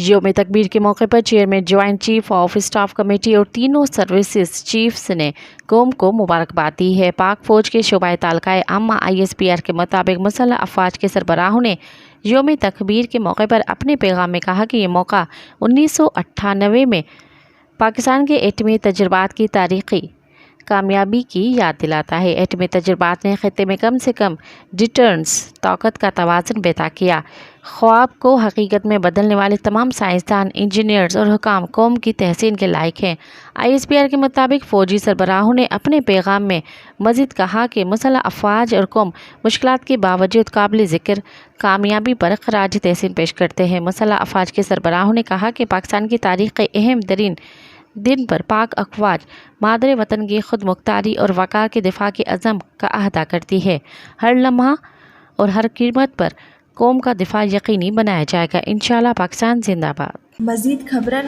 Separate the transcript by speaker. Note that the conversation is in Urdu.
Speaker 1: یوم تکبیر کے موقع پر chairman joint chief of staff committee اور تینوں سروسز چیفز نے قوم کو مبارکباد دی ہے۔ پاک فوج کے شعبہ تعلقہ عامہ ISPR کے مطابق مسلح افواج کے سربراہوں نے یوم تکبیر کے موقع پر اپنے پیغام میں کہا کہ یہ موقع 1998 میں پاکستان کے ایٹمی تجربات کی تاریخی کامیابی کی یاد دلاتا ہے۔ ایٹمی تجربات نے خطے میں کم سے کم ڈیٹرنس طاقت کا توازن پیدا کیا۔ خواب کو حقیقت میں بدلنے والے تمام سائنسدان، انجینئرز اور حکام قوم کی تحسین کے لائق ہیں۔ ISPR کے مطابق فوجی سربراہوں نے اپنے پیغام میں مزید کہا کہ مسلح افواج اور قوم مشکلات کے باوجود قابل ذکر کامیابی پر خراج تحسین پیش کرتے ہیں۔ مسلح افواج کے سربراہوں نے کہا کہ پاکستان کی تاریخ کے اہم ترین دن پر پاک افواج مادر وطن کی خود مختاری اور وقار کے دفاع کے عزم کا احاطہ کرتی ہے۔ ہر لمحہ اور ہر قیمت پر قوم کا دفاع یقینی بنایا جائے گا۔ انشاءاللہ پاکستان زندہ باد۔
Speaker 2: مزید خبرن